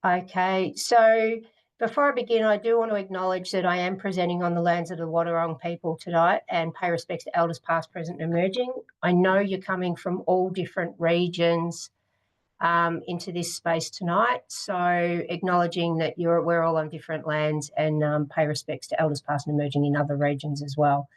Okay, so before I begin, I do want to acknowledge that I am presenting on the lands of the Wadawurrung people tonight and pay respects to elders past, present and emerging. I know you're coming from all different regions into this space tonight, so acknowledging that we're all on different lands and pay respects to elders past and emerging in other regions as well.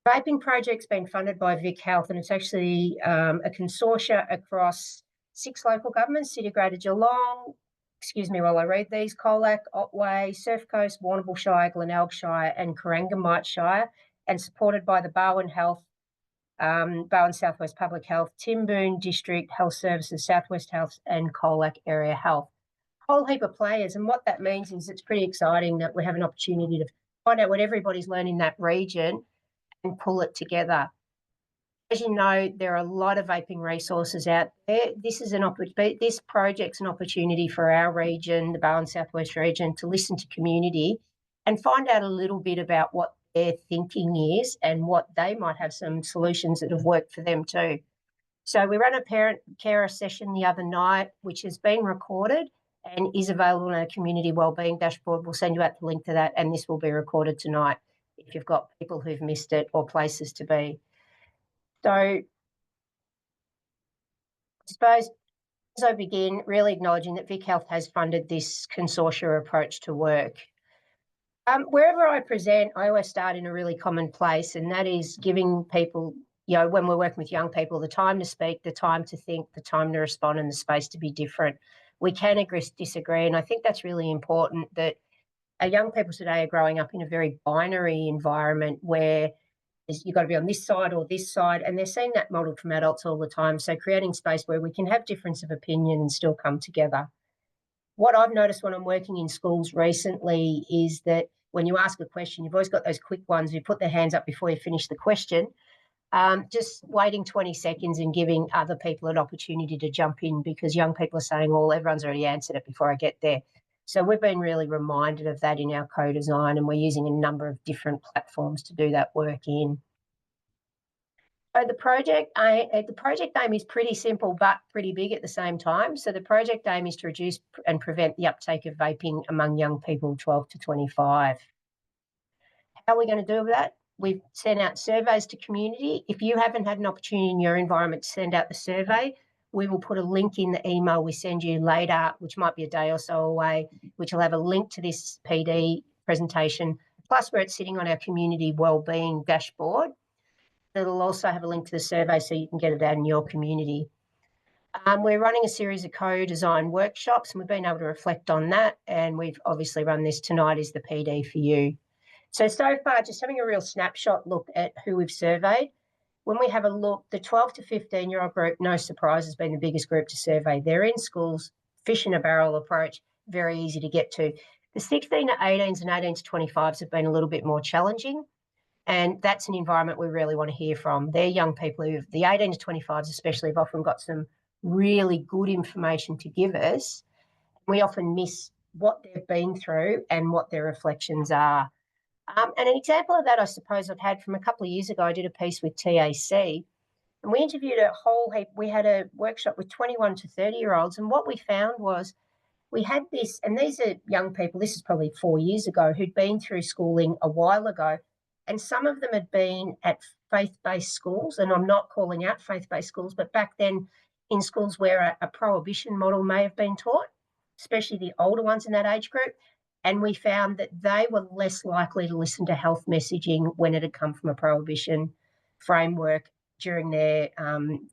The Vaping Project's been funded by Vic Health, and it's actually a consortia across 6 local governments: City of Greater Geelong, excuse me while I read these, Colac, Otway, Surf Coast, Warrnambool Shire, Glenelg Shire and Corangamite Shire, and supported by the Barwon Health, Barwon South West Public Health, Timboon District Health Services, South West Health and Colac Area Health. A whole heap of players, and what that means is it's pretty exciting that we have an opportunity to find out what everybody's learned in that region and pull it together. As you know, there are a lot of vaping resources out there. This project's an opportunity for our region, the Barwon South West region, to listen to community and find out a little bit about what their thinking is and what they might have some solutions that have worked for them too. So we ran a parent carer session the other night, which has been recorded and is available on our community wellbeing dashboard. We'll send you out the link to that, and this will be recorded tonight if you've got people who've missed it or places to be. So I suppose as I begin, really acknowledging that Vic Health has funded this consortia approach to work. Wherever I present, I always start in a really common place, and that is giving people, when we're working with young people, the time to speak, the time to think, the time to respond, and the space to be different. We can agree, disagree, and I think that's really important, that our young people today are growing up in a very binary environment where you've got to be on this side or this side, and they're seeing that modelled from adults all the time. So creating space where we can have difference of opinion and still come together. What I've noticed when I'm working in schools recently is that when you ask a question, you've always got those quick ones who put their hands up before you finish the question. Just waiting 20 seconds and giving other people an opportunity to jump in, because young people are saying, well, everyone's already answered it before I get there. So we've been really reminded of that in our co-design, and we're using a number of different platforms to do that work in. So the project aim is pretty simple but pretty big at the same time. So the project aim is to reduce and prevent the uptake of vaping among young people 12 to 25. How are we going to do that? We've sent out surveys to community. If you haven't had an opportunity in your environment to send out the survey, we will put a link in the email we send you later, which might be a day or so away, which will have a link to this PD presentation, plus where it's sitting on our community wellbeing dashboard. It'll also have a link to the survey so you can get it out in your community. We're running a series of co-design workshops, and we've been able to reflect on that, and we've obviously run this tonight is the PD for you. So far, just having a real snapshot look at who we've surveyed. When we have a look, the 12 to 15-year-old group, no surprise, has been the biggest group to survey. They're in schools, fish in a barrel approach, very easy to get to. The 16 to 18s and 18 to 25s have been a little bit more challenging, and that's an environment we really want to hear from. They're young people who, the 18 to 25s especially, have often got some really good information to give us. We often miss what they've been through and what their reflections are. And an example of that, I suppose, I've had from a couple of years ago. I did a piece with TAC, and we interviewed a whole heap. We had a workshop with 21 to 30-year-olds, and what we found was we had this, and these are young people, this is probably 4 years ago, who'd been through schooling a while ago, and some of them had been at faith-based schools, and I'm not calling out faith-based schools, but back then in schools where a prohibition model may have been taught, especially the older ones in that age group. And we found that they were less likely to listen to health messaging when it had come from a prohibition framework during their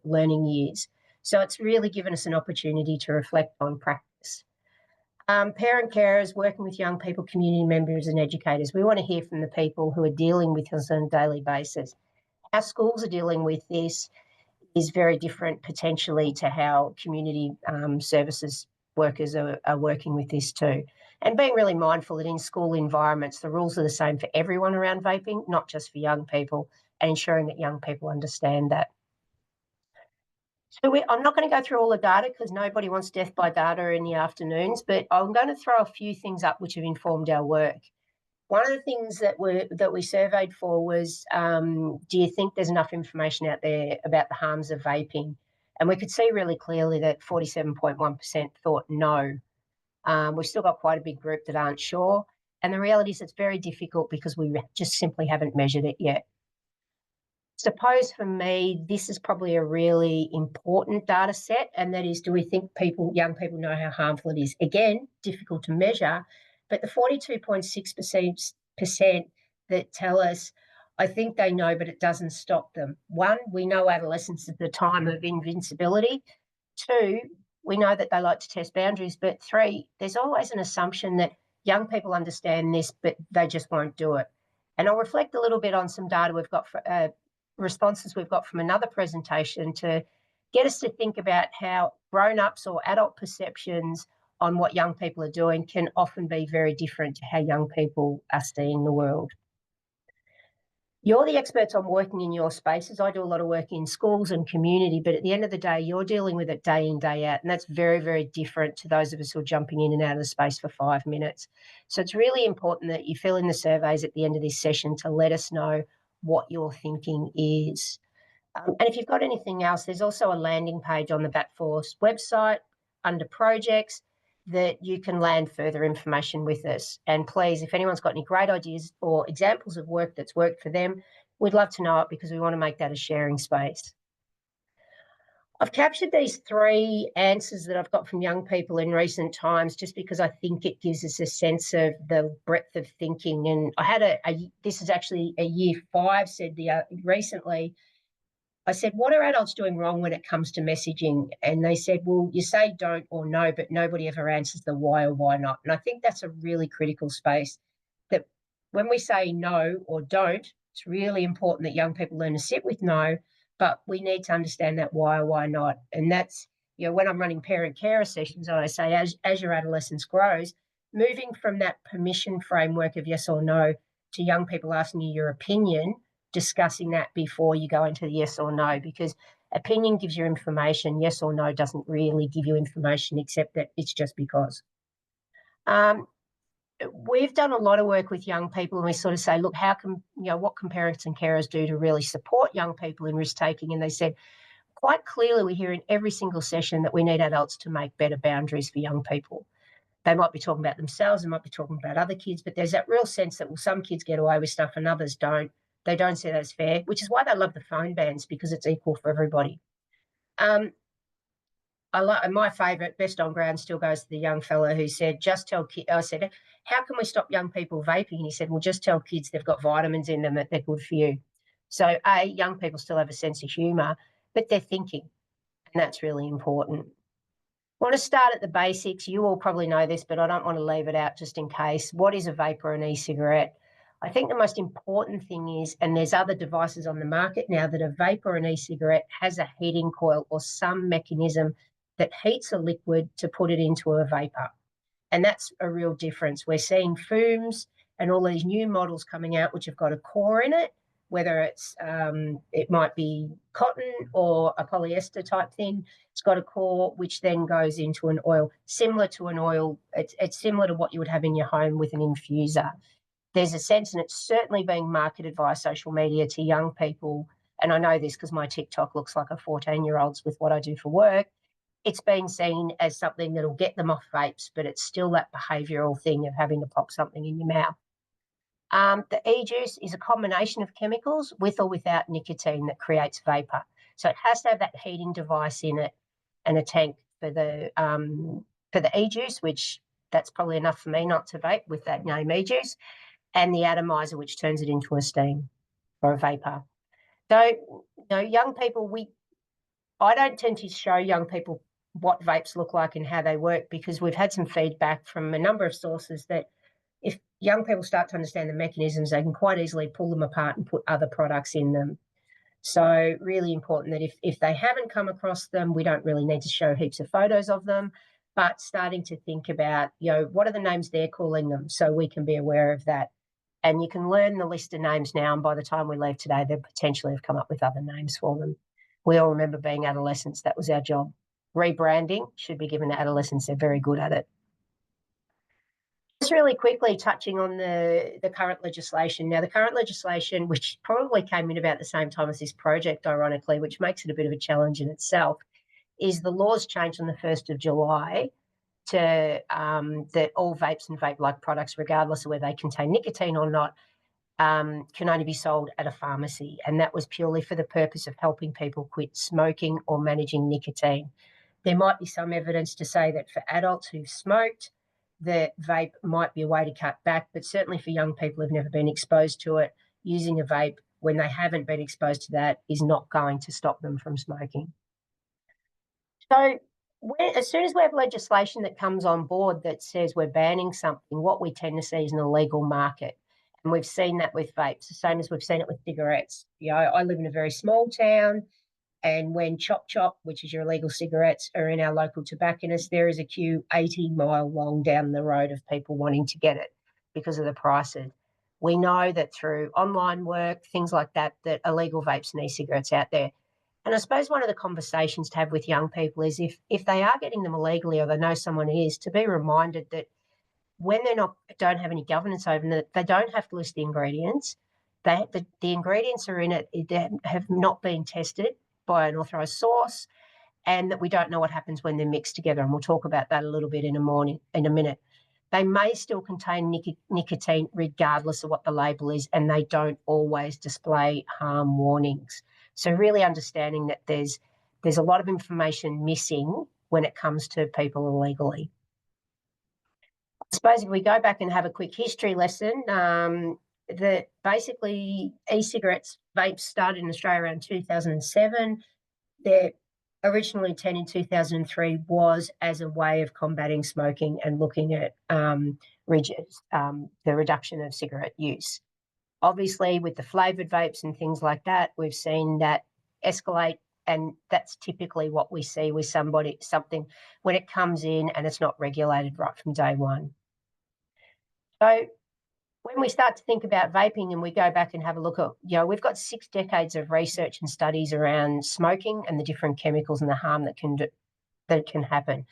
learning years. So it's really given us an opportunity to reflect on practice. Parent carers, working with young people, community members and educators. We want to hear from the people who are dealing with this on a daily basis. How schools are dealing with this is very different potentially to how community services workers are working with this too. And being really mindful that in school environments, the rules are the same for everyone around vaping, not just for young people, and ensuring that young people understand that. So I'm not going to go through all the data because nobody wants death by data in the afternoons, but I'm going to throw a few things up which have informed our work. One of the things that we surveyed for was, do you think there's enough information out there about the harms of vaping? And we could see really clearly that 47.1% thought no. We've still got quite a big group that aren't sure. And the reality is it's very difficult because we just simply haven't measured it yet. Suppose for me, this is probably a really important data set, and that is, do we think young people know how harmful it is? Again, difficult to measure, but the 42.6% that tell us, I think they know, but it doesn't stop them. One, we know adolescence is the time of invincibility. Two, we know that they like to test boundaries. But three, there's always an assumption that young people understand this, but they just won't do it. And I'll reflect a little bit on some data we've got for responses we've got from another presentation to get us to think about how grown-ups or adult perceptions on what young people are doing can often be very different to how young people are seeing the world. You're the experts on working in your spaces. I do a lot of work in schools and community, but at the end of the day, you're dealing with it day in, day out, and that's very, very different to those of us who are jumping in and out of the space for 5 minutes. So it's really important that you fill in the surveys at the end of this session to let us know what your thinking is. And if you've got anything else, there's also a landing page on the BATForce website under projects that you can land further information with us. And please, if anyone's got any great ideas or examples of work that's worked for them, we'd love to know it because we want to make that a sharing space. I've captured these 3 answers that I've got from young people in recent times just because I think it gives us a sense of the breadth of thinking. And I had this is actually a year 5 said recently, I said, what are adults doing wrong when it comes to messaging? And they said, well, you say don't or no, but nobody ever answers the why or why not. And I think that's a really critical space, that when we say no or don't, it's really important that young people learn to sit with no, but we need to understand that why or why not. And that's, when I'm running parent-carer sessions, I say, as your adolescence grows, moving from that permission framework of yes or no to young people asking you your opinion, discussing that before you go into the yes or no, because opinion gives you information. Yes or no doesn't really give you information, except that it's just because. We've done a lot of work with young people, and we sort of say, look, what can parents and carers do to really support young people in risk taking? And they said, quite clearly, we hear in every single session that we need adults to make better boundaries for young people. They might be talking about themselves, they might be talking about other kids, but there's that real sense that, well, some kids get away with stuff and others don't. They don't see that as fair, which is why they love the phone bans, because it's equal for everybody. My favourite, best on ground, still goes to the young fella who said, just tell kids. I said, how can we stop young people vaping? And he said, well, just tell kids they've got vitamins in them, that they're good for you. So, young people still have a sense of humour, but they're thinking, and that's really important. I want to start at the basics. You all probably know this, but I don't want to leave it out just in case. What is a vape or an e-cigarette? I think the most important thing is, and there's other devices on the market now, that a vape or an e-cigarette has a heating coil or some mechanism that heats a liquid to put it into a vapor. And that's a real difference. We're seeing fumes and all these new models coming out which have got a core in it, whether it's it might be cotton or a polyester type thing. It's got a core which then goes into an oil, similar to an oil. It's similar to what you would have in your home with an infuser. There's a sense, and it's certainly being marketed via social media to young people, and I know this because my TikTok looks like a 14-year-old's with what I do for work. It's being seen as something that'll get them off vapes, but it's still that behavioural thing of having to pop something in your mouth. The e-juice is a combination of chemicals with or without nicotine that creates vapour. So it has to have that heating device in it and a tank for the e-juice, which that's probably enough for me not to vape with that name e-juice, and the atomizer, which turns it into a steam or a vapour. So, young people, I don't tend to show young people what vapes look like and how they work, because we've had some feedback from a number of sources that if young people start to understand the mechanisms, they can quite easily pull them apart and put other products in them. So really important that if they haven't come across them, we don't really need to show heaps of photos of them, but starting to think about, what are the names they're calling them, so we can be aware of that. And you can learn the list of names now, and by the time we leave today, they'll potentially have come up with other names for them. We all remember being adolescents. That was our job. Rebranding should be given to adolescents. They're very good at it. Just really quickly touching on the current legislation. Now, the current legislation, which probably came in about the same time as this project, ironically, which makes it a bit of a challenge in itself, is the laws changed on the 1st of July to that all vapes and vape-like products, regardless of whether they contain nicotine or not, can only be sold at a pharmacy. And that was purely for the purpose of helping people quit smoking or managing nicotine. There might be some evidence to say that for adults who've smoked, that vape might be a way to cut back, but certainly for young people who've never been exposed to it, using a vape when they haven't been exposed to that is not going to stop them from smoking. So as soon as we have legislation that comes on board that says we're banning something, what we tend to see is an illegal market. And we've seen that with vapes, the same as we've seen it with cigarettes. You know, I live in a very small town, and when Chop Chop, which is your illegal cigarettes, are in our local tobacconist, there is a queue 80 mile long down the road of people wanting to get it because of the prices. We know that through online work, things like that, that illegal vapes and e-cigarettes out there. And I suppose one of the conversations to have with young people is if they are getting them illegally or they know someone is, to be reminded that when they don't have any governance over them, they don't have to list the ingredients. The ingredients are in it that have not been tested by an authorised source, and that we don't know what happens when they're mixed together. And we'll talk about that a little bit in a minute. They may still contain nicotine regardless of what the label is, and they don't always display harm warnings. So really understanding that there's a lot of information missing when it comes to people illegally. I suppose if we go back and have a quick history lesson, that basically e-cigarettes, vapes started in Australia around 2007. Their original intent in 2003 was as a way of combating smoking and looking at the reduction of cigarette use. Obviously, with the flavoured vapes and things like that, we've seen that escalate, and that's typically what we see with something when it comes in and it's not regulated right from day one. So when we start to think about vaping and we go back and have a look at, we've got 6 decades of research and studies around smoking and the different chemicals and the harm that can happen.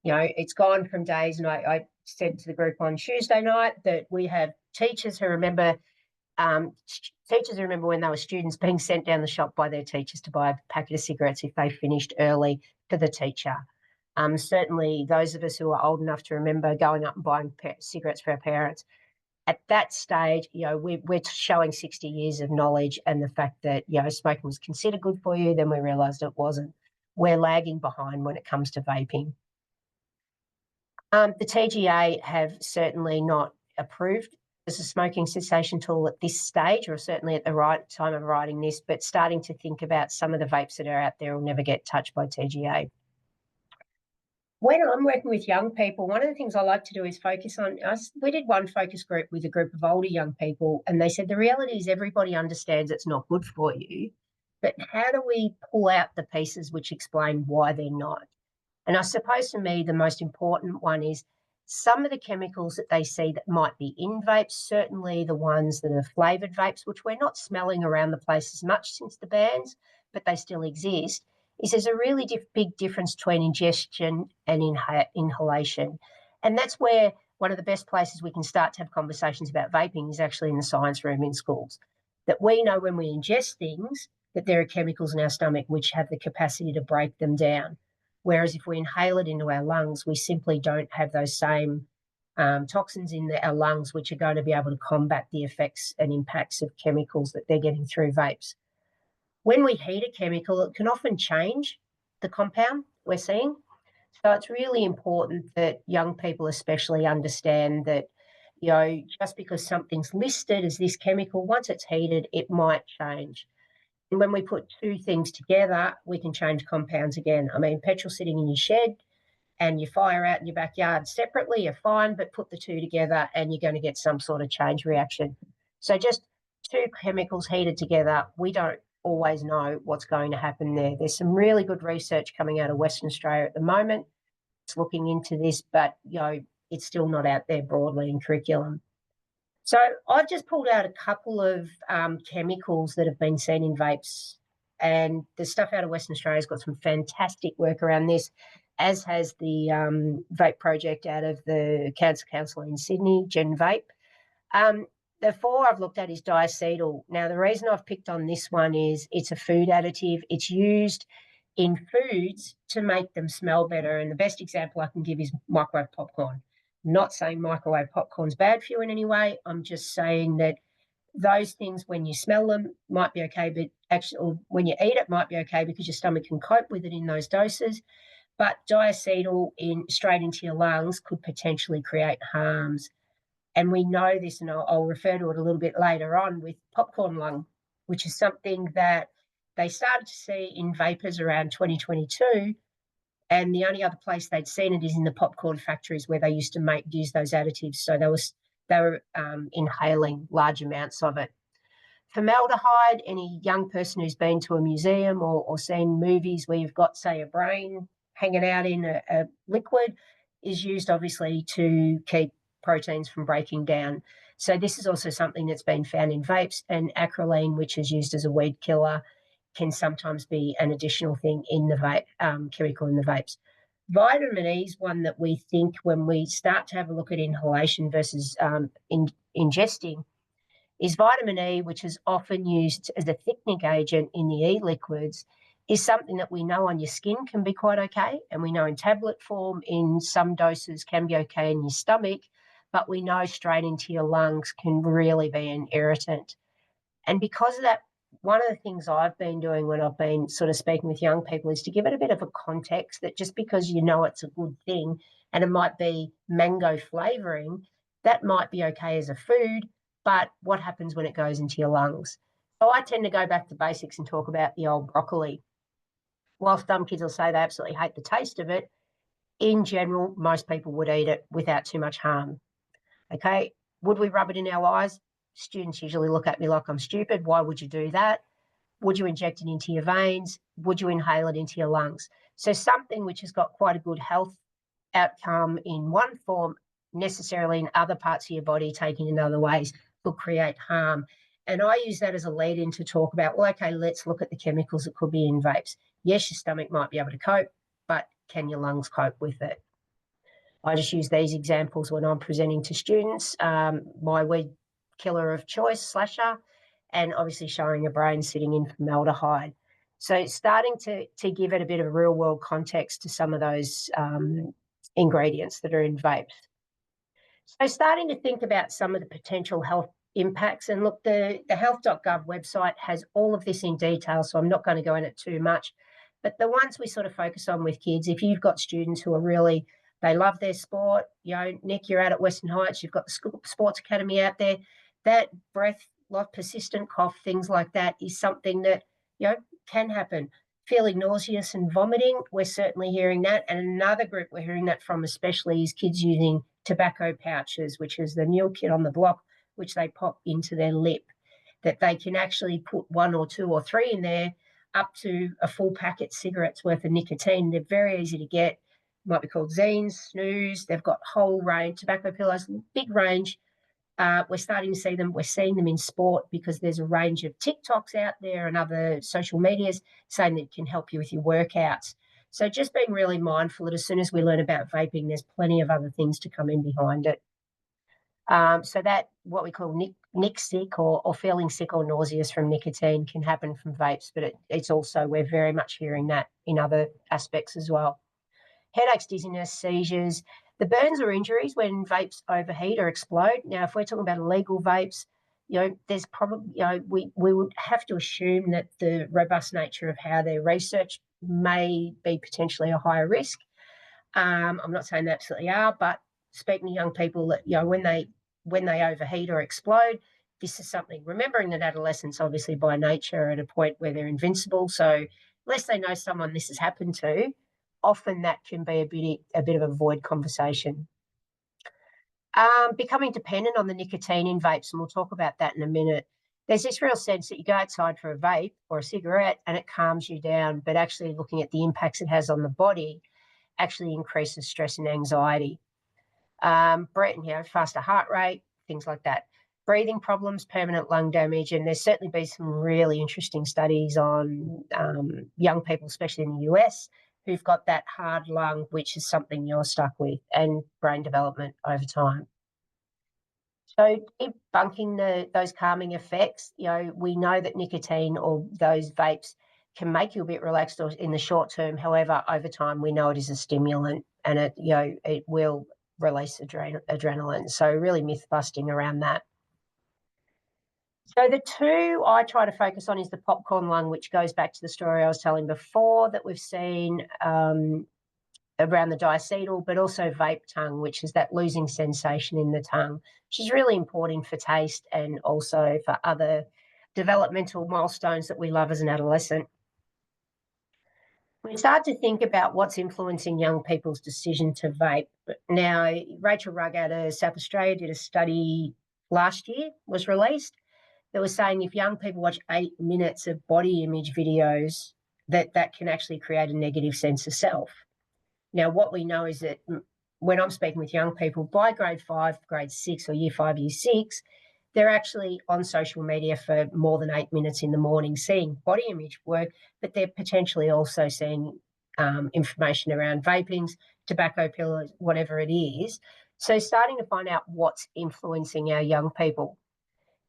It's gone from days, and I said to the group on Tuesday night that we have teachers who remember when they were students being sent down the shop by their teachers to buy a packet of cigarettes if they finished early for the teacher. Certainly those of us who are old enough to remember going up and buying cigarettes for our parents. At that stage, we're showing 60 years of knowledge, and the fact that, smoking was considered good for you, then we realised it wasn't. We're lagging behind when it comes to vaping. The TGA have certainly not approved as a smoking cessation tool at this stage, or certainly at the right time of writing this, but starting to think about some of the vapes that are out there will never get touched by TGA. When I'm working with young people, one of the things I like to do is focus on us. We did one focus group with a group of older young people, and they said the reality is everybody understands it's not good for you, but how do we pull out the pieces which explain why they're not? And I suppose to me the most important one is some of the chemicals that they see that might be in vapes, certainly the ones that are flavoured vapes, which we're not smelling around the place as much since the bans, but they still exist, is there's a really big difference between ingestion and inhalation. And that's where one of the best places we can start to have conversations about vaping is actually in the science room in schools. That we know when we ingest things that there are chemicals in our stomach which have the capacity to break them down. Whereas if we inhale it into our lungs, we simply don't have those same toxins in our lungs which are going to be able to combat the effects and impacts of chemicals that they're getting through vapes. When we heat a chemical, it can often change the compound we're seeing. So it's really important that young people especially understand that, just because something's listed as this chemical, once it's heated, it might change. And when we put 2 things together, we can change compounds again. I mean, petrol sitting in your shed and your fire out in your backyard separately are fine, but put the 2 together and you're going to get some sort of change reaction. So just 2 chemicals heated together, we don't always know what's going to happen there. There's some really good research coming out of Western Australia at the moment. It's looking into this, but, it's still not out there broadly in curriculum. So I've just pulled out a couple of chemicals that have been seen in vapes, and the stuff out of Western Australia has got some fantastic work around this, as has the Vape Project out of the Cancer Council in Sydney, Gen Vape. The 4 I've looked at is diacetyl. Now, the reason I've picked on this one is it's a food additive. It's used in foods to make them smell better. And the best example I can give is microwave popcorn. Not saying microwave popcorn's bad for you in any way. I'm just saying that those things, when you smell them, might be okay, but actually, or when you eat it, might be okay because your stomach can cope with it in those doses. But diacetyl straight into your lungs could potentially create harms. And we know this, and I'll refer to it a little bit later on with popcorn lung, which is something that they started to see in vapors around 2022. And the only other place they'd seen it is in the popcorn factories where they used to use those additives. So they were inhaling large amounts of it. Formaldehyde, any young person who's been to a museum or seen movies where you've got, say, a brain hanging out in a liquid, is used obviously to keep proteins from breaking down. So this is also something that's been found in vapes, and acrolein, which is used as a weed killer, can sometimes be an additional thing in the vape, chemical in the vapes. Vitamin E is one that we think, when we start to have a look at inhalation versus ingesting, is vitamin E, which is often used as a thickening agent in the e-liquids, is something that we know on your skin can be quite okay, and we know in tablet form in some doses can be okay in your stomach, but we know straight into your lungs can really be an irritant. And because of that, one of the things I've been doing when I've been sort of speaking with young people is to give it a bit of a context that just because you know it's a good thing and it might be mango flavouring, that might be okay as a food, but what happens when it goes into your lungs? So I tend to go back to basics and talk about the old broccoli. Whilst some kids will say they absolutely hate the taste of it, in general, most people would eat it without too much harm. Okay, would we rub it in our eyes? Students usually look at me like I'm stupid. Why would you do that? Would you inject it into your veins? Would you inhale it into your lungs? So something which has got quite a good health outcome in one form, necessarily in other parts of your body, taken in other ways, could create harm. And I use that as a lead in to talk about, well, okay, let's look at the chemicals that could be in vapes. Yes, your stomach might be able to cope, but can your lungs cope with it? I just use these examples when I'm presenting to students. My weed killer of choice, slasher, and obviously showing a brain sitting in formaldehyde. So starting to give it a bit of real world context to some of those ingredients that are in vapes. So starting to think about some of the potential health impacts. And look, the health.gov website has all of this in detail, so I'm not going to go in it too much. But the ones we sort of focus on with kids, if you've got students who are really, they love their sport, Nick, you're out at Western Heights, you've got the school sports academy out there, that breath, like persistent cough, things like that is something that, can happen. Feeling nauseous and vomiting, we're certainly hearing that. And another group we're hearing that from especially is kids using tobacco pouches, which is the new kid on the block, which they pop into their lip, that they can actually put 1 or 2 or 3 in there, up to a full packet cigarettes worth of nicotine. They're very easy to get. Might be called zines, snooze. They've got whole range, tobacco pillows, big range. We're starting to see them. We're seeing them in sport because there's a range of TikToks out there and other social medias saying that it can help you with your workouts. So just being really mindful that as soon as we learn about vaping, there's plenty of other things to come in behind it. So that what we call nic sick or feeling sick or nauseous from nicotine can happen from vapes, but it's also, we're very much hearing that in other aspects as well. Headaches, dizziness, seizures, the burns or injuries when vapes overheat or explode. Now, if we're talking about illegal vapes, there's probably, we would have to assume that the robust nature of how they're researched may be potentially a higher risk. I'm not saying they absolutely are, but speaking to young people that, when they overheat or explode, this is something, remembering that adolescents obviously by nature are at a point where they're invincible. So unless they know someone this has happened to, often that can be a bit of a void conversation. Becoming dependent on the nicotine in vapes, and we'll talk about that in a minute. There's this real sense that you go outside for a vape or a cigarette and it calms you down, but actually looking at the impacts it has on the body actually increases stress and anxiety. Faster heart rate, things like that. Breathing problems, permanent lung damage, and there's certainly been some really interesting studies on young people, especially in the US, who've got that hard lung, which is something you're stuck with, and brain development over time. So debunking those calming effects, we know that nicotine or those vapes, can make you a bit relaxed or in the short term. However, over time, we know it is a stimulant, and it will release adrenaline. So really myth busting around that. So the two I try to focus on is the popcorn lung, which goes back to the story I was telling before that we've seen around the diacetyl, but also vape tongue, which is that losing sensation in the tongue, which is really important for taste and also for other developmental milestones that we love as an adolescent. We start to think about what's influencing young people's decision to vape. Now, Rachel Rugg out of South Australia did a study last year, was released, that was saying if young people watch 8 minutes of body image videos, that can actually create a negative sense of self. Now, what we know is that when I'm speaking with young people, by grade 5, grade 6, or year 5, year 6, they're actually on social media for more than 8 minutes in the morning seeing body image work, but they're potentially also seeing information around vapings, tobacco pills, whatever it is. So starting to find out what's influencing our young people.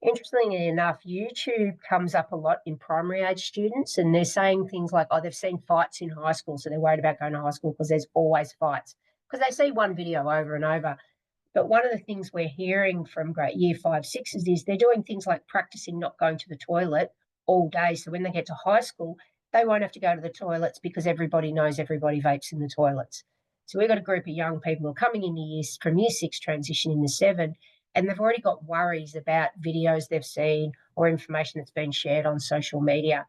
Interestingly enough, YouTube comes up a lot in primary age students, and they're saying things like, oh, they've seen fights in high school, so they're worried about going to high school because there's always fights, because they see one video over and over. But one of the things we're hearing from grade year 5, 6s is they're doing things like practicing not going to the toilet all day. So when they get to high school, they won't have to go to the toilets because everybody knows everybody vapes in the toilets. So we've got a group of young people who are coming into from year 6 transitioning to 7, and they've already got worries about videos they've seen or information that's been shared on social media.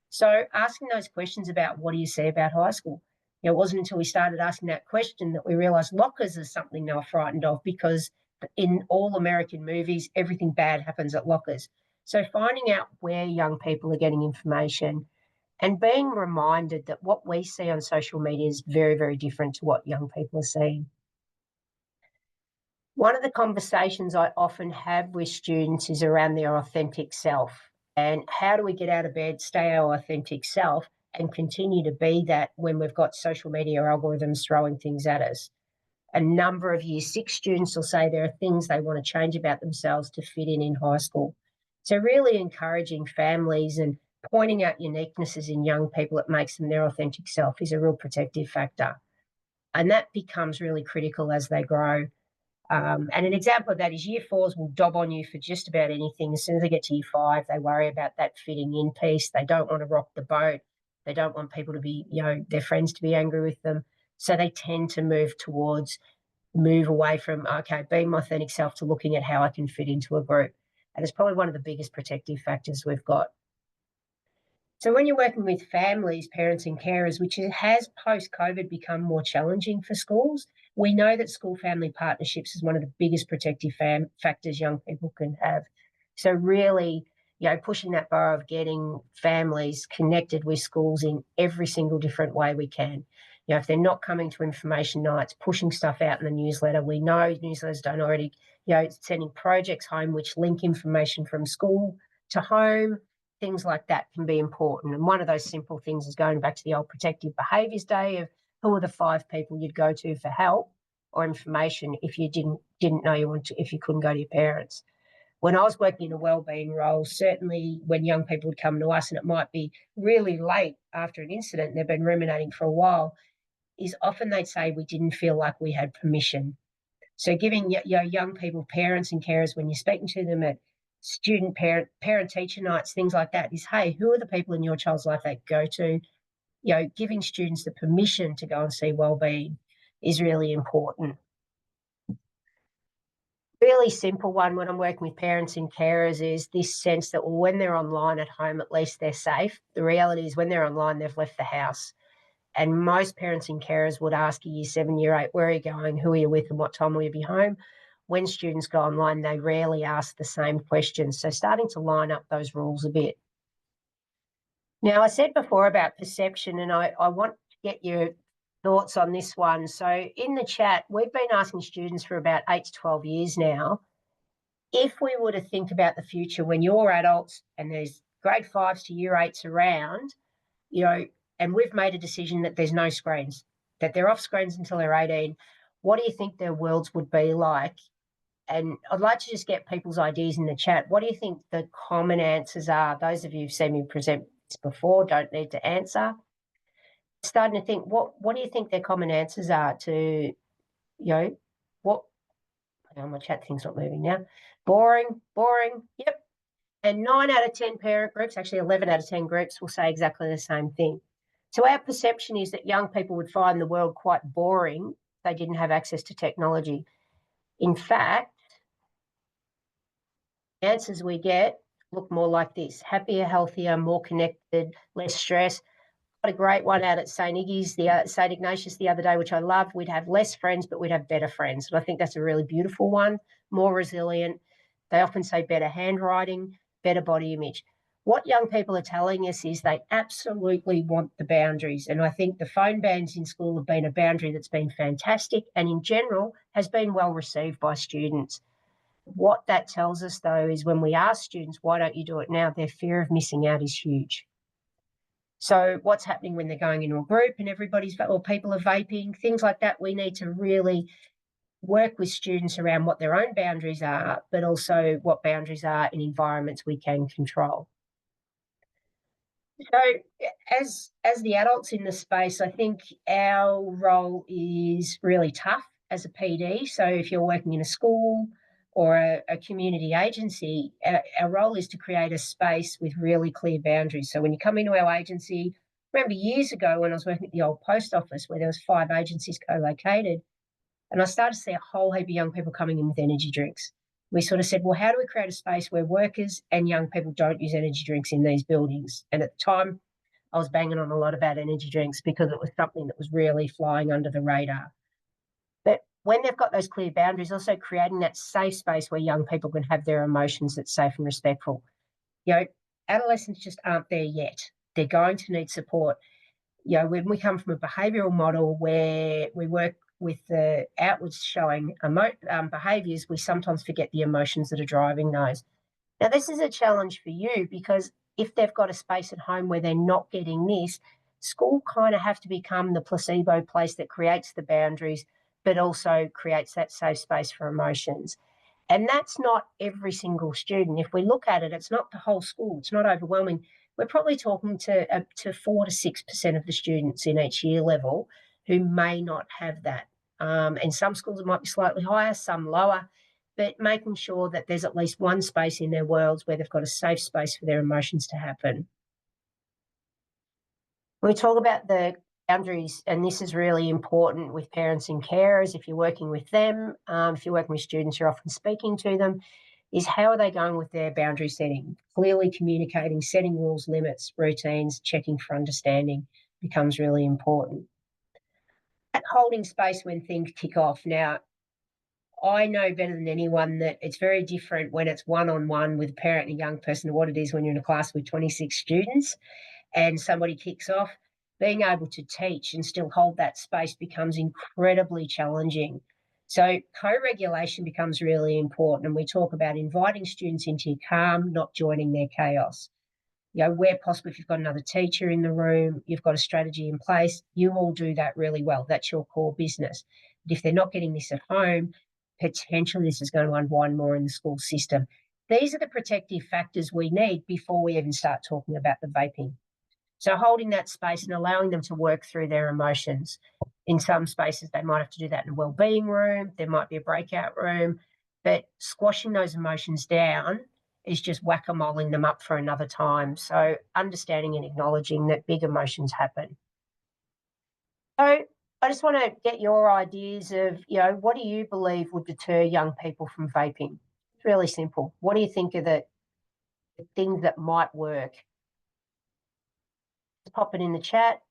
So asking those questions about what do you see about high school? It wasn't until we started asking that question that we realised lockers is something they were frightened of, because in all American movies, everything bad happens at lockers. So finding out where young people are getting information and being reminded that what we see on social media is very, very different to what young people are seeing. One of the conversations I often have with students is around their authentic self, and how do we get out of bed, stay our authentic self, and continue to be that when we've got social media algorithms throwing things at us. A number of year 6 students will say there are things they want to change about themselves to fit in high school. So really encouraging families and pointing out uniquenesses in young people that makes them their authentic self is a real protective factor. And that becomes really critical as they grow. And an example of that is year 4s will dob on you for just about anything. As soon as they get to year 5, they worry about that fitting in piece. They don't want to rock the boat. They don't want people to be, their friends to be angry with them. So they tend to move away from, okay, being my authentic self to looking at how I can fit into a group. And it's probably one of the biggest protective factors we've got. So when you're working with families, parents and carers, which has post-COVID become more challenging for schools, we know that school-family partnerships is one of the biggest protective factors young people can have. So really, pushing that bar of getting families connected with schools in every single different way we can. If they're not coming to information nights, pushing stuff out in the newsletter. We know newsletters don't already, sending projects home which link information from school to home. Things like that can be important. And one of those simple things is going back to the old protective behaviours day of who are the 5 people you'd go to for help or information if you didn't know you wanted to, if you couldn't go to your parents. When I was working in a wellbeing role, certainly when young people would come to us, and it might be really late after an incident and they've been ruminating for a while, is often they'd say we didn't feel like we had permission. So giving young people, parents and carers, when you're speaking to them at student parent teacher nights, things like that, is, hey, who are the people in your child's life they go to? Giving students the permission to go and see wellbeing is really important. Really simple one when I'm working with parents and carers is this sense that, well, when they're online at home, at least they're safe. The reality is when they're online, they've left the house. And most parents and carers would ask a year 7, year 8, where are you going, who are you with, and what time will you be home? When students go online, they rarely ask the same questions. So starting to line up those rules a bit. Now, I said before about perception, and I want to get your thoughts on this one. So in the chat, we've been asking students for about 8 to 12 years now, if we were to think about the future when you're adults and there's grade 5s to year 8s around, and we've made a decision that there's no screens, that they're off screens until they're 18, what do you think their worlds would be like? And I'd like to just get people's ideas in the chat. What do you think the common answers are? Those of you who've seen me present before, don't need to answer. Starting to think, what do you think their common answers are to, what, oh, my chat thing's not moving now. Boring, yep. And 9 out of 10 parent groups, actually 11 out of 10 groups, will say exactly the same thing. So our perception is that young people would find the world quite boring if they didn't have access to technology. In fact, answers we get look more like this: happier, healthier, more connected, less stress. Got a great one out at St. St. Ignatius the other day, which I love. We'd have less friends, but we'd have better friends. And I think that's a really beautiful one. More resilient. They often say better handwriting, better body image. What young people are telling us is they absolutely want the boundaries. And I think the phone bans in school have been a boundary that's been fantastic and in general has been well received by students. What that tells us, though, is when we ask students, why don't you do it now, their fear of missing out is huge. So what's happening when they're going into a group and people are vaping, things like that, we need to really work with students around what their own boundaries are, but also what boundaries are in environments we can control. So as the adults in the space, I think our role is really tough as a PD. So if you're working in a school or a community agency, our role is to create a space with really clear boundaries. So when you come into our agency, remember years ago when I was working at the old post office where there was 5 agencies co-located, and I started to see a whole heap of young people coming in with energy drinks. We sort of said, well, how do we create a space where workers and young people don't use energy drinks in these buildings? And at the time, I was banging on a lot about energy drinks because it was something that was really flying under the radar. But when they've got those clear boundaries, also creating that safe space where young people can have their emotions that's safe and respectful. Adolescents just aren't there yet. They're going to need support. When we come from a behavioural model where we work with the outwards showing behaviours, we sometimes forget the emotions that are driving those. Now, this is a challenge for you because if they've got a space at home where they're not getting this, school kind of have to become the placebo place that creates the boundaries, but also creates that safe space for emotions. And that's not every single student. If we look at it, it's not the whole school. It's not overwhelming. We're probably talking to 4 to 6% of the students in each year level who may not have that. And some schools it might be slightly higher, some lower, but making sure that there's at least one space in their worlds where they've got a safe space for their emotions to happen. When we talk about the boundaries, and this is really important with parents and carers, if you're working with them, if you're working with students, you're often speaking to them, is how are they going with their boundary setting? Clearly communicating, setting rules, limits, routines, checking for understanding becomes really important. At holding space when things kick off. Now, I know better than anyone that it's very different when it's one-on-one with a parent and a young person to what it is when you're in a class with 26 students and somebody kicks off. Being able to teach and still hold that space becomes incredibly challenging. So co-regulation becomes really important, and we talk about inviting students into your calm, not joining their chaos. Where possible, if you've got another teacher in the room, you've got a strategy in place, you all do that really well. That's your core business. But if they're not getting this at home, potentially this is going to unwind more in the school system. These are the protective factors we need before we even start talking about the vaping. So holding that space and allowing them to work through their emotions. In some spaces, they might have to do that in a wellbeing room. There might be a breakout room. But squashing those emotions down is just whack-a-moling them up for another time. So understanding and acknowledging that big emotions happen. So I just want to get your ideas of, what do you believe would deter young people from vaping? It's really simple. What do you think are the things that might work? Just pop it in the chat.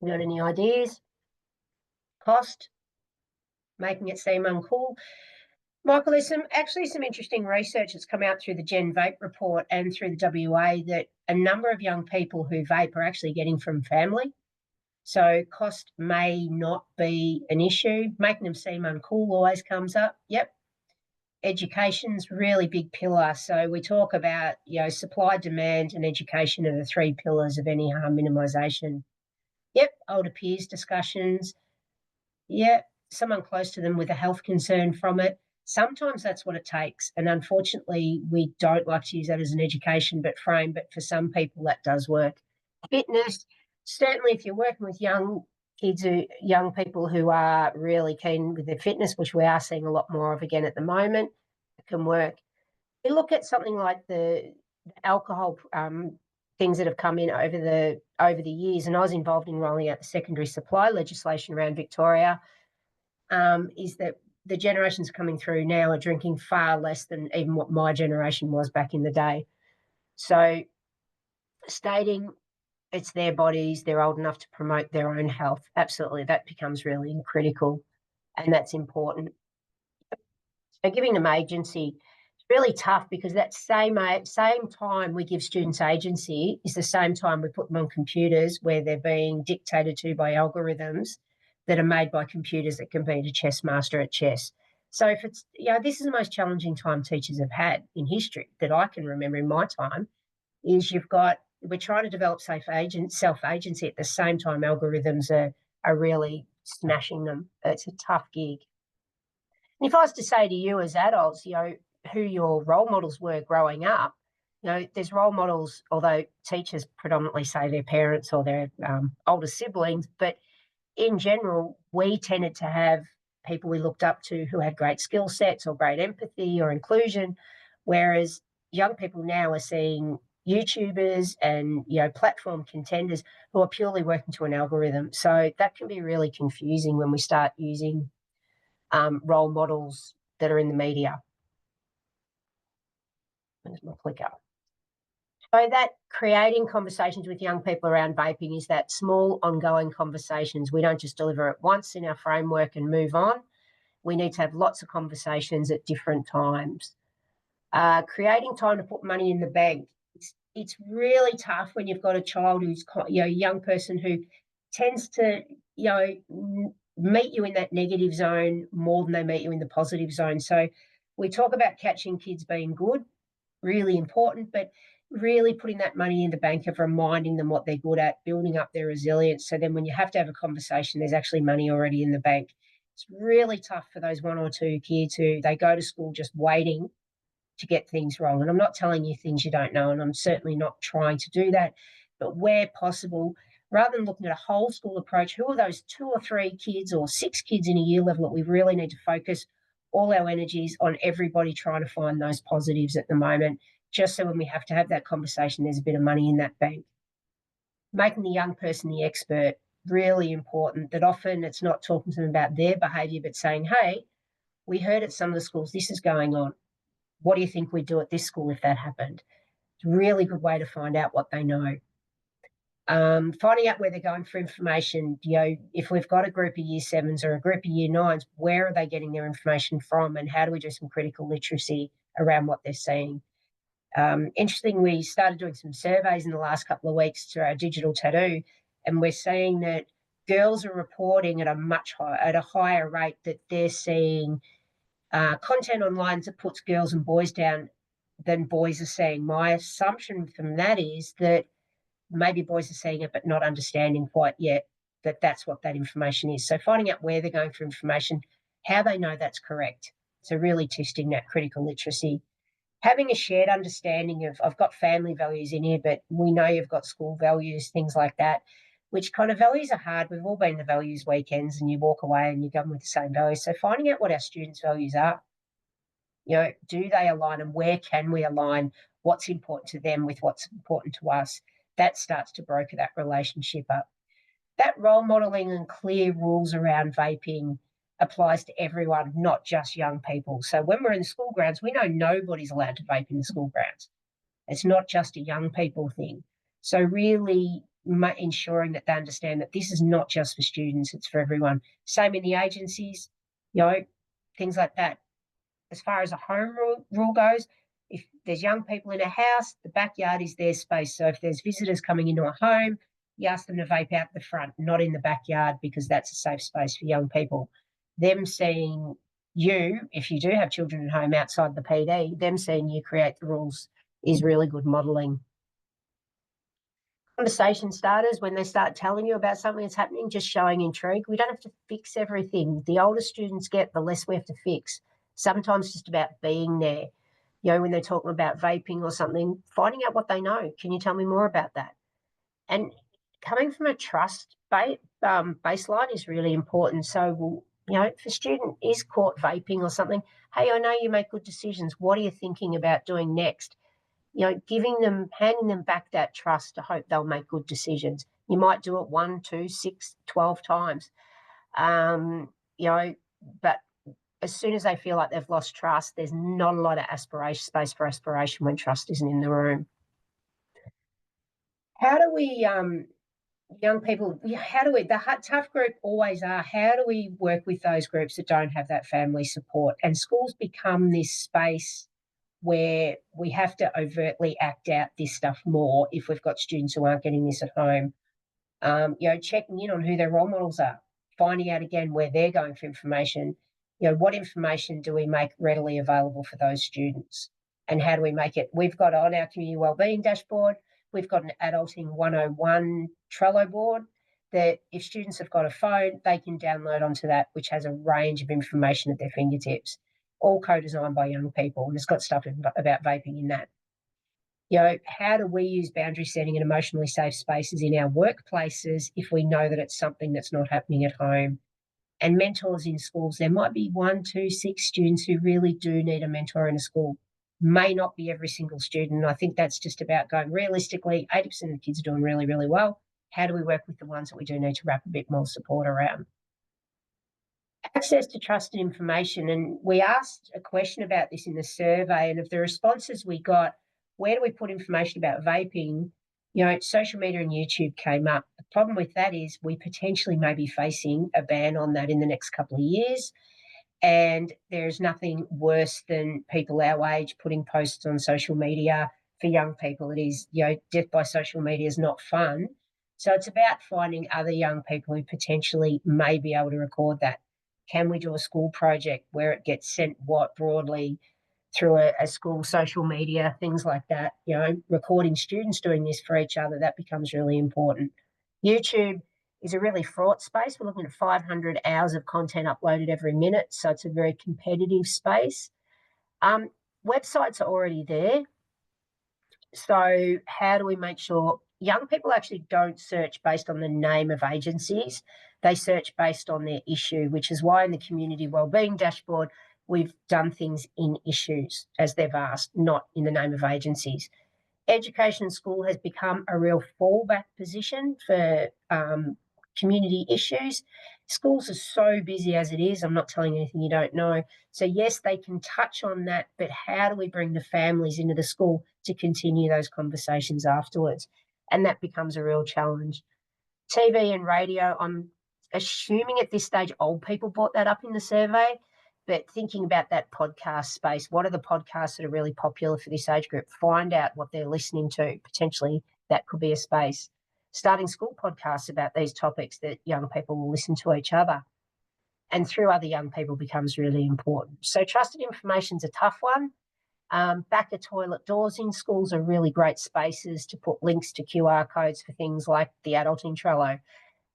You got any ideas? Cost? Making it seem uncool? Michael, there's some interesting research that's come out through the Gen Vape report and through the WA that a number of young people who vape are actually getting from family. So cost may not be an issue. Making them seem uncool always comes up. Yep. Education's really big pillar. So we talk about, supply, demand and education are the 3 pillars of any harm minimisation. Yep. Older peers discussions. Yep. Someone close to them with a health concern from it. Sometimes that's what it takes. And unfortunately, we don't like to use that as an education frame, but for some people that does work. Fitness, certainly if you're working with young kids, young people who are really keen with their fitness, which we are seeing a lot more of again at the moment, it can work. We look at something like the alcohol things that have come in over the years, and I was involved in rolling out the secondary supply legislation around Victoria, is that the generations coming through now are drinking far less than even what my generation was back in the day. So stating it's their bodies, they're old enough to promote their own health, absolutely, that becomes really critical, and that's important. So giving them agency is really tough, because that same time we give students agency is the same time we put them on computers where they're being dictated to by algorithms that are made by computers that can beat a chess master at chess. So if it's, this is the most challenging time teachers have had in history that I can remember in my time, is we're trying to develop self-agency at the same time algorithms are really smashing them. It's a tough gig. And if I was to say to you as adults, who your role models were growing up, there's role models, although teachers predominantly say their parents or their older siblings, but in general, we tended to have people we looked up to who had great skill sets or great empathy or inclusion, whereas young people now are seeing YouTubers and platform contenders who are purely working to an algorithm. So that can be really confusing when we start using role models that are in the media. Where's my clicker? So that creating conversations with young people around vaping is that small ongoing conversations. We don't just deliver it once in our framework and move on. We need to have lots of conversations at different times. Creating time to put money in the bank. It's really tough when you've got a child who's, a young person who tends to, meet you in that negative zone more than they meet you in the positive zone. So we talk about catching kids being good, really important, but really putting that money in the bank of reminding them what they're good at, building up their resilience. So then when you have to have a conversation, there's actually money already in the bank. It's really tough for those one or two kids who they go to school just waiting to get things wrong. And I'm not telling you things you don't know, and I'm certainly not trying to do that. But where possible, rather than looking at a whole school approach, who are those 2 or 3 kids or 6 kids in a year level that we really need to focus all our energies on, everybody trying to find those positives at the moment, just so when we have to have that conversation, there's a bit of money in that bank. Making the young person the expert, really important, that often it's not talking to them about their behaviour, but saying, hey, we heard at some of the schools this is going on. What do you think we'd do at this school if that happened? It's a really good way to find out what they know. Finding out where they're going for information. If we've got a group of year 7s or a group of year 9s, where are they getting their information from, and how do we do some critical literacy around what they're seeing? Interesting, we started doing some surveys in the last couple of weeks to our digital tattoo, and we're seeing that girls are reporting at a higher rate that they're seeing content online that puts girls and boys down than boys are seeing. My assumption from that is that maybe boys are seeing it but not understanding quite yet that that's what that information is. So finding out where they're going for information, how they know that's correct. So really testing that critical literacy. Having a shared understanding of, I've got family values in here, but we know you've got school values, things like that. Which kind of values are hard? We've all been to values weekends and you walk away and you go with the same values. So finding out what our students' values are, do they align, and where can we align what's important to them with what's important to us? That starts to broker that relationship up. That role modelling and clear rules around vaping applies to everyone, not just young people. So when we're in the school grounds, we know nobody's allowed to vape in the school grounds. It's not just a young people thing. So really ensuring that they understand that this is not just for students, it's for everyone. Same in the agencies, things like that. As far as a home rule goes, if there's young people in a house, the backyard is their space. So if there's visitors coming into a home, you ask them to vape out the front, not in the backyard, because that's a safe space for young people. Them seeing you, if you do have children at home outside the PD, them seeing you create the rules is really good modelling. Conversation starters, when they start telling you about something that's happening, just showing intrigue. We don't have to fix everything. The older students get, the less we have to fix. Sometimes just about being there. You know, when they're talking about vaping or something, finding out what they know. Can you tell me more about that? And coming from a trust baseline is really important. So, you know, if a student is caught vaping or something, hey, I know you make good decisions. What are you thinking about doing next? You know, handing them back that trust to hope they'll make good decisions. You might do it 1, 2, 6, 12 times, you know, but as soon as they feel like they've lost trust, there's not a lot of space for aspiration when trust isn't in the room. How do we, young people, the tough group always are, how do we work with those groups that don't have that family support? And schools become this space where we have to overtly act out this stuff more if we've got students who aren't getting this at home. You know, checking in on who their role models are, finding out again where they're going for information. You know, what information do we make readily available for those students? And how do we make it? We've got on our community wellbeing dashboard, we've got an Adulting 101 Trello board that if students have got a phone, they can download onto that, which has a range of information at their fingertips, all co-designed by young people. And it's got stuff about vaping in that. You know, how do we use boundary setting and emotionally safe spaces in our workplaces if we know that it's something that's not happening at home? And mentors in schools, there might be 1, 2, 6 students who really do need a mentor in a school. May not be every single student. I think that's just about going realistically, 80% of the kids are doing really, really well. How do we work with the ones that we do need to wrap a bit more support around? Access to trusted information. And we asked a question about this in the survey, and of the responses we got, where do we put information about vaping? You know, social media and YouTube came up. The problem with that is we potentially may be facing a ban on that in the next couple of years. And there's nothing worse than people our age putting posts on social media. For young people, it is, you know, death by social media is not fun. So it's about finding other young people who potentially may be able to record that. Can we do a school project where it gets sent broadly through a school social media, things like that? You know, recording students doing this for each other, that becomes really important. YouTube is a really fraught space. We're looking at 500 hours of content uploaded every minute, so it's a very competitive space. Websites are already there. So how do we make sure young people actually don't search based on the name of agencies? They search based on their issue, which is why in the community wellbeing dashboard, we've done things in issues as they've asked, not in the name of agencies. Education school has become a real fallback position for community issues. Schools are so busy as it is. I'm not telling you anything you don't know. So, yes, they can touch on that, but how do we bring the families into the school to continue those conversations afterwards? And that becomes a real challenge. TV and radio, I'm assuming at this stage old people brought that up in the survey, but thinking about that podcast space, what are the podcasts that are really popular for this age group? Find out what they're listening to. Potentially that could be a space. Starting school podcasts about these topics that young people will listen to each other and through other young people becomes really important. So trusted information is a tough one. Back of toilet doors in schools are really great spaces to put links to QR codes for things like the Adulting Trello.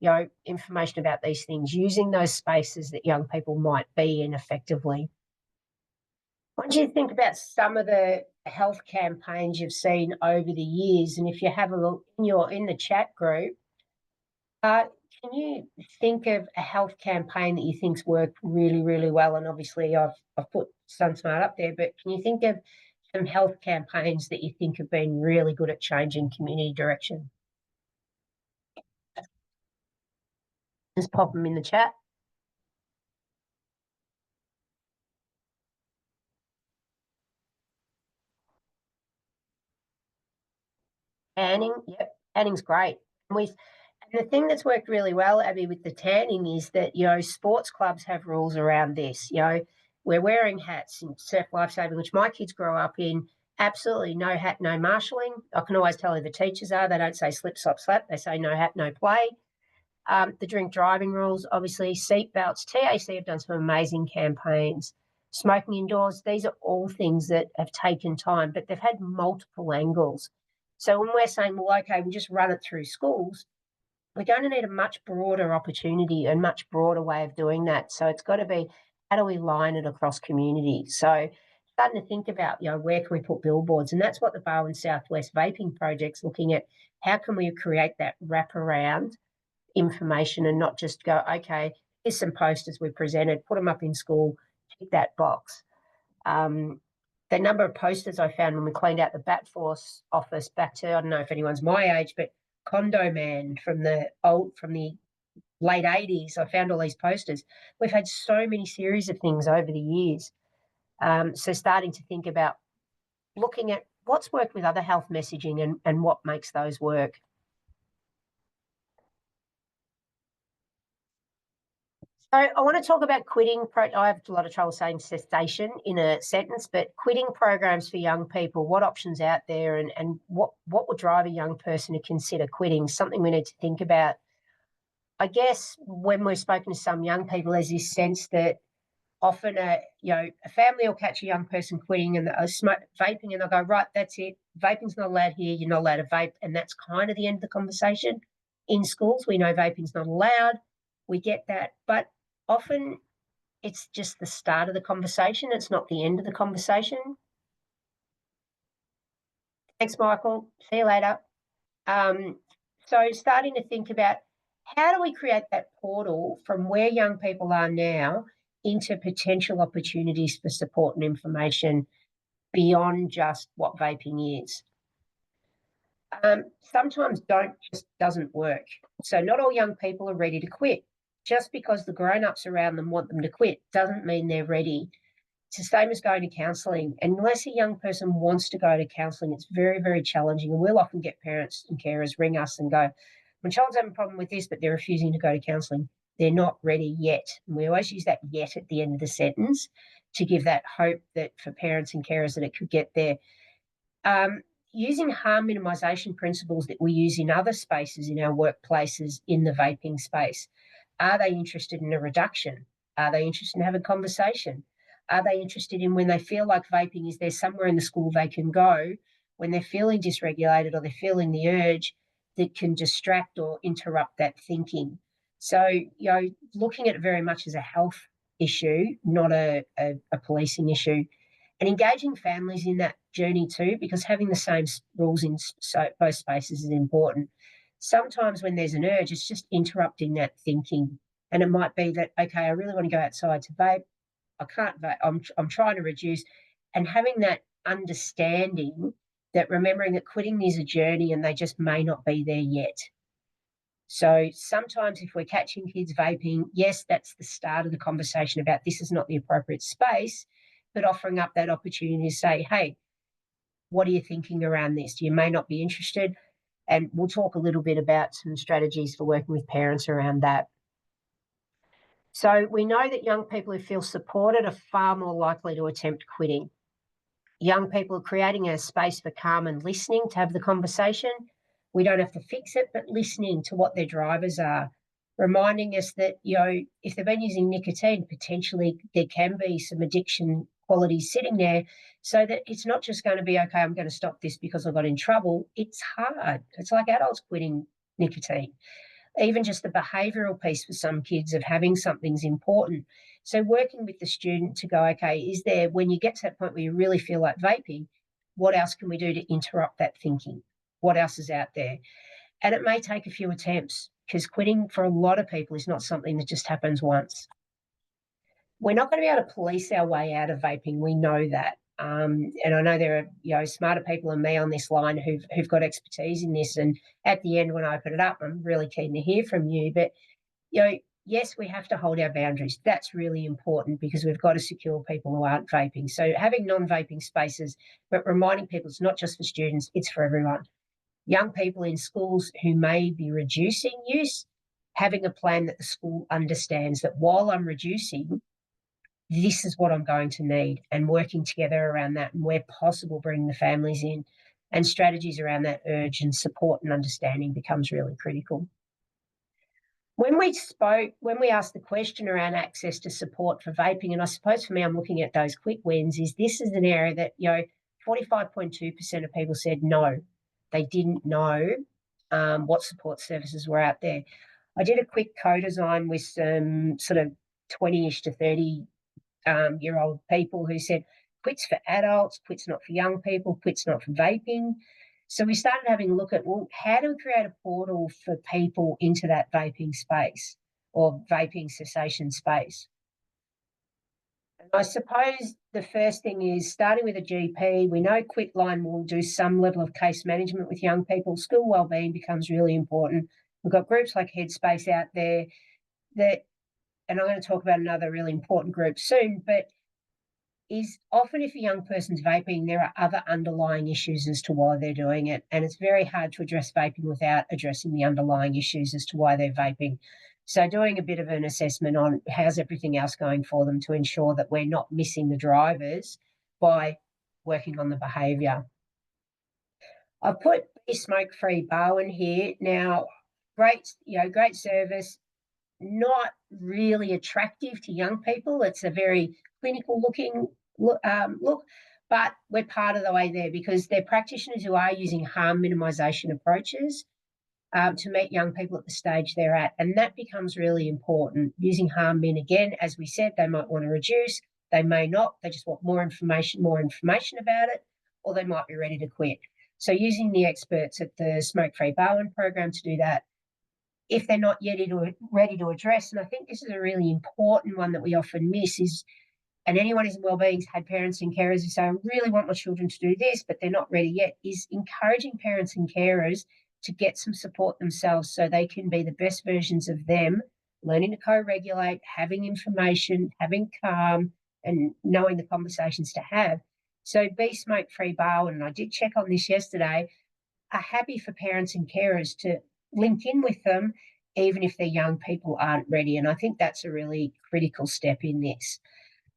You know, information about these things, using those spaces that young people might be in effectively. What do you think about some of the health campaigns you've seen over the years? And if you have a look in the chat group, can you think of a health campaign that you think's worked really, really well? And obviously, I've put SunSmart up there, but can you think of some health campaigns that you think have been really good at changing community direction? Just pop them in the chat. Tanning, yep, tanning's great. And the thing that's worked really well, Abby, with the tanning is that, you know, sports clubs have rules around this. You know, we're wearing hats in surf lifesaving, which my kids grow up in. Absolutely no hat, no marshalling. I can always tell who the teachers are. They don't say slip, slop, slap. They say no hat, no play. The drink driving rules, obviously, seat belts. TAC have done some amazing campaigns. Smoking indoors, these are all things that have taken time, but they've had multiple angles. So when we're saying, well, okay, we'll just run it through schools, we're going to need a much broader opportunity and much broader way of doing that. So it's got to be how do we line it across communities? So starting to think about, where can we put billboards? And that's what the Barwon South West Vaping Project's looking at. How can we create that wraparound information and not just go, okay, here's some posters we presented, put them up in school, tick that box. The number of posters I found when we cleaned out the Bat Force office back to, I don't know if anyone's my age, but Condo Man from the late 80s, I found all these posters. We've had so many series of things over the years. So starting to think about looking at what's worked with other health messaging and what makes those work. So I want to talk about quitting. I have a lot of trouble saying cessation in a sentence, but quitting programs for young people, what options out there and what would drive a young person to consider quitting, something we need to think about. I guess when we've spoken to some young people, there's this sense that often a family will catch a young person quitting and vaping and they'll go, right, that's it. Vaping's not allowed here. You're not allowed to vape. And that's kind of the end of the conversation. In schools, we know vaping's not allowed. We get that. But often it's just the start of the conversation. It's not the end of the conversation. Thanks, Michael. See you later. So starting to think about how do we create that portal from where young people are now into potential opportunities for support and information beyond just what vaping is. Sometimes just doesn't work. So not all young people are ready to quit. Just because the grown-ups around them want them to quit doesn't mean they're ready. It's the same as going to counselling. Unless a young person wants to go to counselling, it's very, very challenging. And we'll often get parents and carers ring us and go, my child's having a problem with this, but they're refusing to go to counselling. They're not ready yet. And we always use that yet at the end of the sentence to give that hope that for parents and carers that it could get there. Using harm minimisation principles that we use in other spaces in our workplaces in the vaping space. Are they interested in a reduction? Are they interested in having a conversation? Are they interested in when they feel like vaping, is there somewhere in the school they can go when they're feeling dysregulated or they're feeling the urge that can distract or interrupt that thinking? So, looking at it very much as a health issue, not a policing issue, and engaging families in that journey too, because having the same rules in both spaces is important. Sometimes when there's an urge, it's just interrupting that thinking. And it might be that, okay, I really want to go outside to vape. I can't vape. I'm trying to reduce. And having that understanding that remembering that quitting is a journey and they just may not be there yet. So sometimes if we're catching kids vaping, yes, that's the start of the conversation about this is not the appropriate space, but offering up that opportunity to say, hey, what are you thinking around this? You may not be interested. And we'll talk a little bit about some strategies for working with parents around that. So we know that young people who feel supported are far more likely to attempt quitting. Young people are creating a space for calm and listening to have the conversation. We don't have to fix it, but listening to what their drivers are, reminding us that, if they've been using nicotine, potentially there can be some addiction qualities sitting there, so that it's not just going to be, okay, I'm going to stop this because I got in trouble. It's hard. It's like adults quitting nicotine. Even just the behavioural piece for some kids of having something's important. So working with the student to go, okay, is there, when you get to that point where you really feel like vaping, what else can we do to interrupt that thinking? What else is out there? And it may take a few attempts, because quitting for a lot of people is not something that just happens once. We're not going to be able to police our way out of vaping. We know that. And I know there are, smarter people than me on this line who've got expertise in this. And at the end, when I open it up, I'm really keen to hear from you. But, yes, we have to hold our boundaries. That's really important, because we've got to secure people who aren't vaping. So having non-vaping spaces, but reminding people it's not just for students, it's for everyone. Young people in schools who may be reducing use, having a plan that the school understands that while I'm reducing, this is what I'm going to need, and working together around that, and where possible, bringing the families in, and strategies around that urge and support and understanding becomes really critical. When we asked the question around access to support for vaping, and I suppose for me, I'm looking at those quick wins, this is an area that, 45.2% of people said no, they didn't know what support services were out there. I did a quick co-design with some sort of 20-ish to 30 year old people who said, quit's for adults, quit's not for young people, quit's not for vaping. So we started having a look at, well, how do we create a portal for people into that vaping space or vaping cessation space? I suppose the first thing is starting with a GP. We know Quitline will do some level of case management with young people. School wellbeing becomes really important. We've got groups like Headspace out there that, and I'm going to talk about another really important group soon, but is often if a young person's vaping, there are other underlying issues as to why they're doing it. And it's very hard to address vaping without addressing the underlying issues as to why they're vaping. So doing a bit of an assessment on how's everything else going for them to ensure that we're not missing the drivers by working on the behaviour. I've put smoke-free Barwon here. Now, great service, not really attractive to young people. It's a very clinical looking look, but we're part of the way there because they're practitioners who are using harm minimisation approaches to meet young people at the stage they're at. And that becomes really important. Using harm min, again, as we said, they might want to reduce, they may not, they just want more information about it, or they might be ready to quit. So using the experts at the Smoke-Free Barwon program to do that, if they're not yet ready to address, and I think this is a really important one that we often miss is, and anyone who's in wellbeing's had parents and carers who say, I really want my children to do this, but they're not ready yet, is encouraging parents and carers to get some support themselves so they can be the best versions of them, learning to co-regulate, having information, having calm, and knowing the conversations to have. So Be Smoke-Free Barwon, and I did check on this yesterday, are happy for parents and carers to link in with them, even if their young people aren't ready. And I think that's a really critical step in this.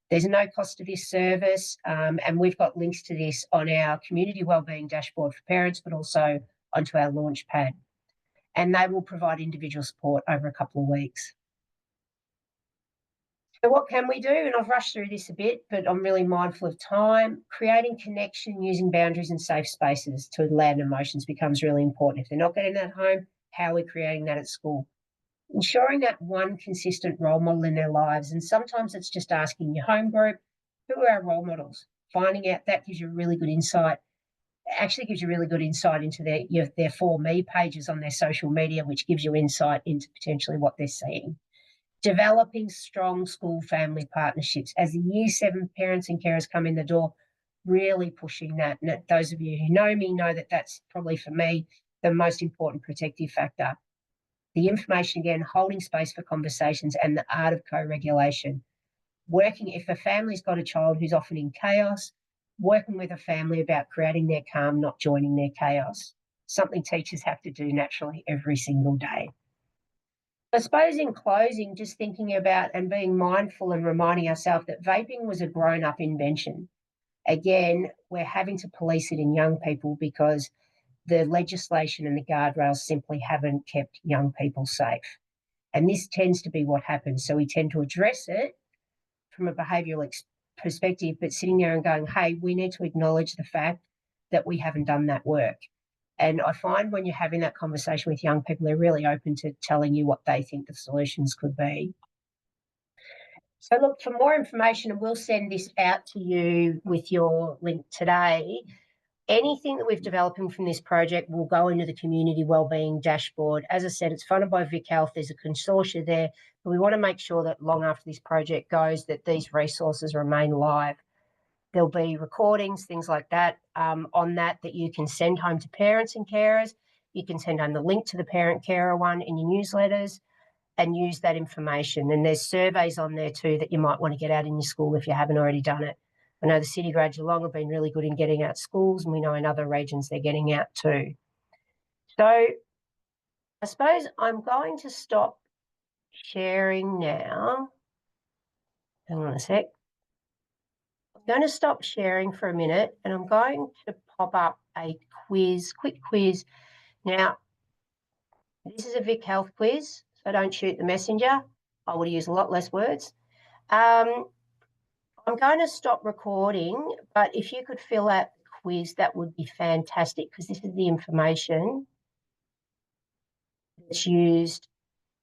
There's no cost to this service, and we've got links to this on our community wellbeing dashboard for parents, but also onto our launch pad. And they will provide individual support over a couple of weeks. So what can we do? And I've rushed through this a bit, but I'm really mindful of time. Creating connection using boundaries and safe spaces to land emotions becomes really important. If they're not getting that at home, how are we creating that at school? Ensuring that one consistent role model in their lives. And sometimes it's just asking your home group, who are our role models? Finding out that gives you really good insight. It actually gives you really good insight into their For Me pages on their social media, which gives you insight into potentially what they're seeing. Developing strong school family partnerships. As the Year 7 parents and carers come in the door, really pushing that. And those of you who know me know that that's probably, for me, the most important protective factor. The information, again, holding space for conversations and the art of co-regulation. Working, if a family's got a child who's often in chaos, working with a family about creating their calm, not joining their chaos. Something teachers have to do naturally every single day. I suppose in closing, just thinking about and being mindful and reminding ourselves that vaping was a grown-up invention. Again, we're having to police it in young people because the legislation and the guardrails simply haven't kept young people safe. And this tends to be what happens. So we tend to address it from a behavioural perspective, but sitting there and going, hey, we need to acknowledge the fact that we haven't done that work. And I find when you're having that conversation with young people, they're really open to telling you what they think the solutions could be. So look, for more information, and we'll send this out to you with your link today, anything that we've developing from this project will go into the community wellbeing dashboard. As I said, it's funded by Vic Health. There's a consortia there, but we want to make sure that long after this project goes, that these resources remain live. There'll be recordings, things like that, on that you can send home to parents and carers. You can send home the link to the parent-carer one in your newsletters and use that information. And there's surveys on there too that you might want to get out in your school if you haven't already done it. I know the City Grad Geelong have been really good in getting out schools, and we know in other regions they're getting out too. So I suppose I'm going to stop sharing now. Hang on a sec. I'm going to stop sharing for a minute, and I'm going to pop up a quick quiz. Now, this is a Vic Health quiz, so don't shoot the messenger. I would use a lot less words. I'm going to stop recording, but if you could fill out the quiz, that would be fantastic, because this is the information that's used